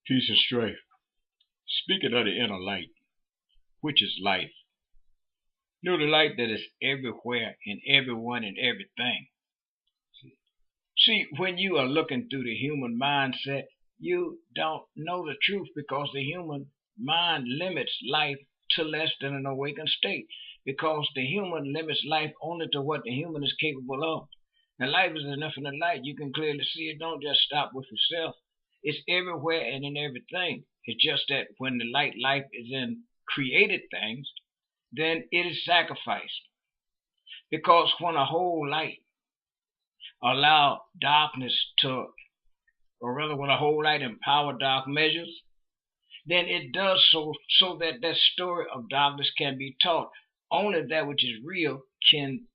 Peace and strife. Speaking of the inner light, which is life. You know the light that is everywhere in everyone and everything. See, when you are looking through the human mindset, you don't know the truth because the human mind limits life to less than an awakened state. Because the human limits life only to what the human is capable of. Now, life is an infinite light. You can clearly see it. Don't just stop with yourself. It's everywhere and in everything. It's just that when the life is in created things, then it is sacrificed. Because when a whole light allow darkness to, or rather when a whole light empower dark measures, then it does so that that story of darkness can be taught. Only that which is real can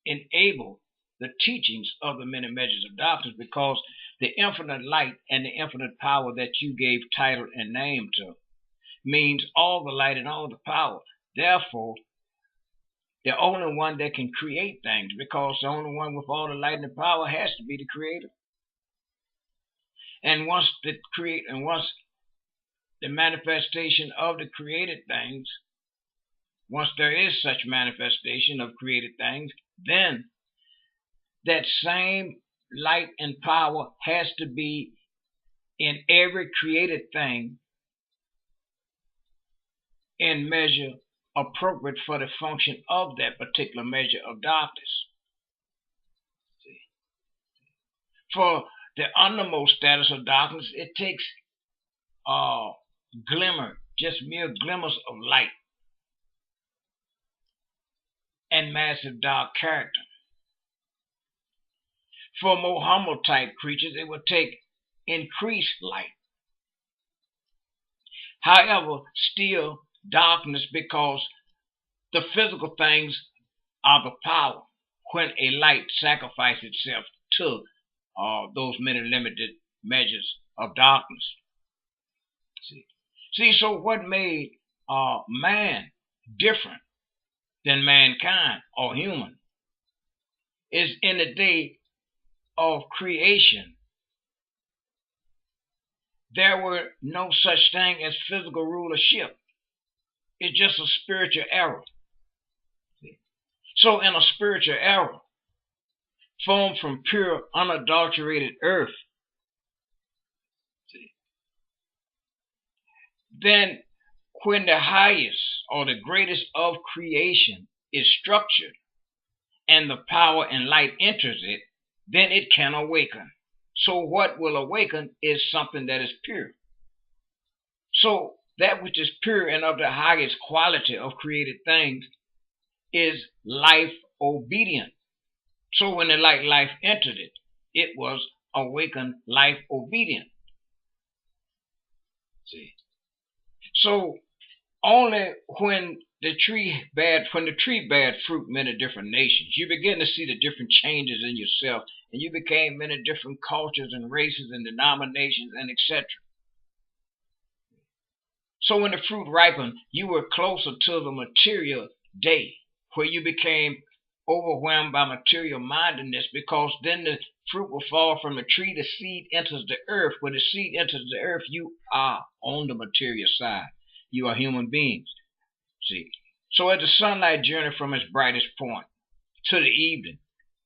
enable the teachings of the many measures of darkness because the infinite light and the infinite power that you gave title and name to means all the light and all the power. Therefore, the only one that can create things because the only one with all the light and the power has to be the creator. And once the manifestation of the created things, once there is such manifestation of created things, then that same light and power has to be in every created thing in measure appropriate for the function of that particular measure of darkness. See? For the undermost status of darkness, it takes just mere glimmers of light and massive dark character. For more humble type creatures, it would take increased light. However, still darkness because the physical things are the power when a light sacrifices itself to those many limited measures of darkness. See, so what made man different than mankind or human is in the day of creation, there were no such thing as physical rulership. It's just a spiritual error. So in a spiritual error, formed from pure, unadulterated earth, then when the highest or the greatest of creation is structured and the power and light enters it, then it can awaken. So what will awaken is something that is pure. So that which is pure and of the highest quality of created things is life obedient. So when the life entered it, it was awakened life obedient. See? So only when the tree bear fruit many different nations, you begin to see the different changes in yourself, and you became many different cultures and races and denominations and etc. So when the fruit ripened, you were closer to the material day, where you became overwhelmed by material mindedness, because then the fruit will fall from the tree, the seed enters the earth. When the seed enters the earth, you are on the material side. You are human beings. See? So as the sunlight journey from its brightest point to the evening,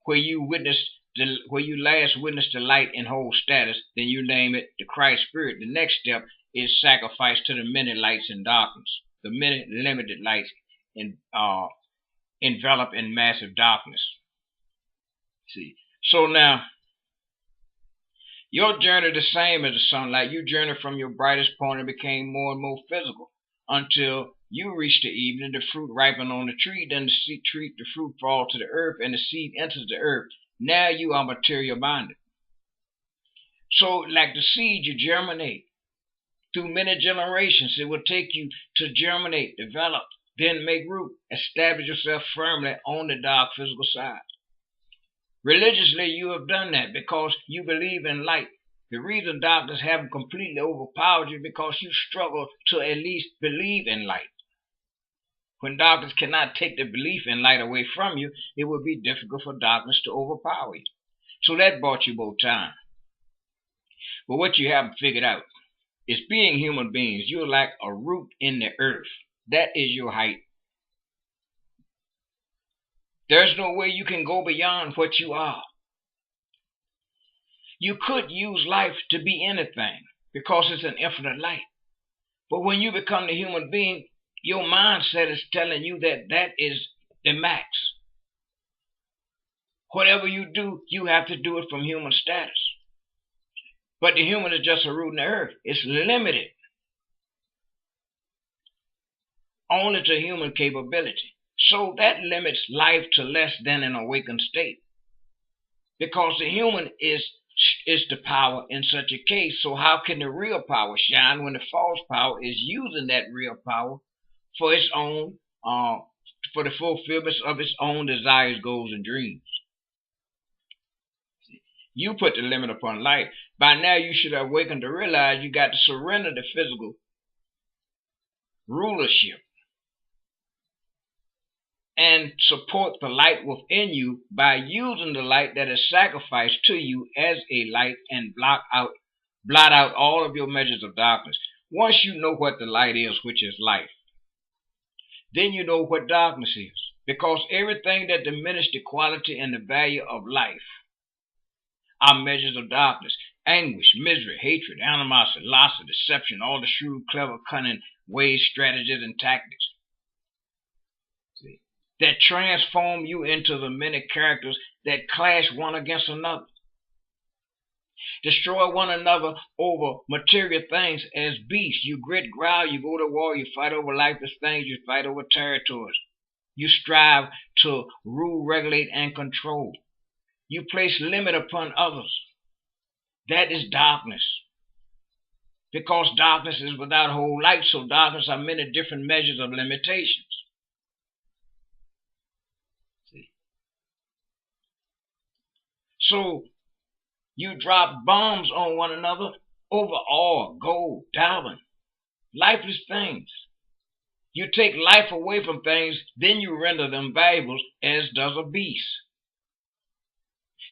where you last witnessed the light in whole status, then you name it the Christ Spirit. The next step is sacrifice to the many lights in darkness, the many limited lights enveloped in massive darkness. See, so now your journey the same as the sunlight. You journeyed from your brightest point and became more and more physical until you reach the evening. The fruit ripened on the tree, then the fruit fall to the earth, and the seed enters the earth. Now you are material minded. So, like the seed, you germinate through many generations. It will take you to germinate, develop, then make root, establish yourself firmly on the dark physical side. Religiously, you have done that because you believe in light. The reason darkness haven't completely overpowered you because you struggle to at least believe in light. When darkness cannot take the belief in light away from you, it will be difficult for darkness to overpower you. So that bought you both time. But what you haven't figured out It's being human beings. You're like a root in the earth. That is your height. There's no way you can go beyond what you are. You could use life to be anything because it's an infinite light. But when you become the human being, your mindset is telling you that that is the max. Whatever you do, you have to do it from human status. But the human is just a root in the earth. It's limited only to human capability. So that limits life to less than an awakened state. Because the human is the power in such a case. So how can the real power shine when the false power is using that real power for its own, for the fulfillment of its own desires, goals, and dreams? You put the limit upon life. By now you should awaken to realize you got to surrender the physical rulership and support the light within you by using the light that is sacrificed to you as a light and blot out all of your measures of darkness. Once you know what the light is, which is life, then you know what darkness is. Because everything that diminishes the quality and the value of life are measures of darkness. Anguish, misery, hatred, animosity, loss, deception, all the shrewd, clever, cunning ways, strategies, and tactics that transform you into the many characters that clash one against another. Destroy one another over material things as beasts. You grit, growl, you go to war, you fight over lifeless things, you fight over territories. You strive to rule, regulate, and control. You place limit upon others. That is darkness. Because darkness is without whole light, so darkness are many different measures of limitations. So you drop bombs on one another over oil, gold, diamond, lifeless things. You take life away from things, then you render them valuable, as does a beast.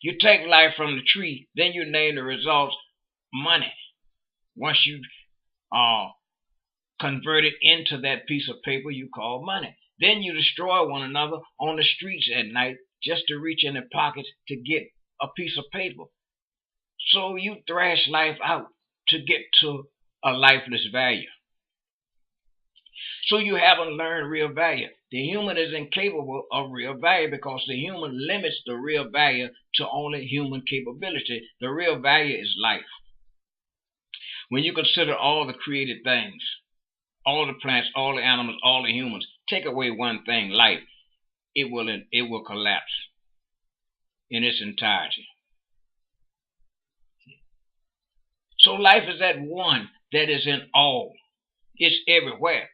You take life from the tree, then you name the results money. Once you convert it into that piece of paper you call money. Then you destroy one another on the streets at night just to reach in the pockets to get a piece of paper. So you thrash life out to get to a lifeless value. So you haven't learned real value. The human is incapable of real value because the human limits the real value to only human capability. The real value is life. When you consider all the created things, all the plants, all the animals, all the humans, take away one thing, life, it will collapse in its entirety. So life is that one that is in all. It's everywhere.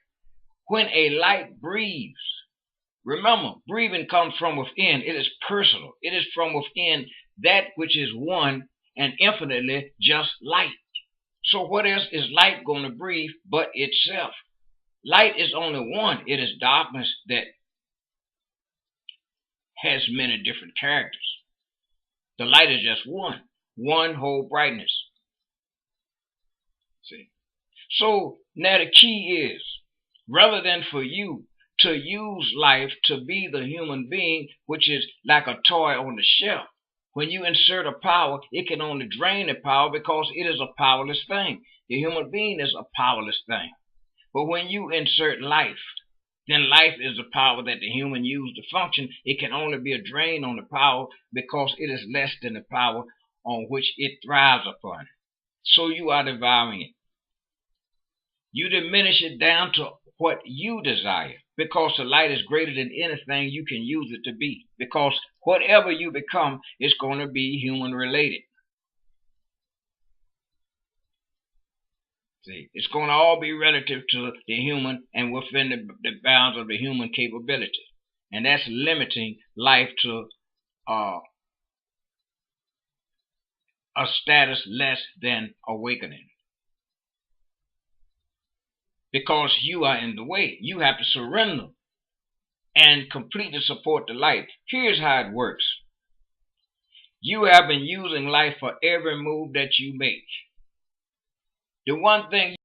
When a light breathes, remember, breathing comes from within. It is personal. It is from within that which is one and infinitely just light. So what else is light going to breathe but itself? Light is only one. It is darkness that has many different characters. The light is just one whole brightness. See? So now the key is, rather than for you to use life to be the human being, which is like a toy on the shelf, when you insert a power, it can only drain the power because it is a powerless thing. The human being is a powerless thing. But when you insert life, then life is the power that the human used to function. It can only be a drain on the power because it is less than the power on which it thrives upon. So you are devouring it. You diminish it down to what you desire because the light is greater than anything you can use it to be. Because whatever you become is going to be human related. See, it's going to all be relative to the human and within the bounds of the human capability. And that's limiting life to a status less than awakening. Because you are in the way. You have to surrender and completely support the light. Here's how it works. You have been using life for every move that you make. The one thing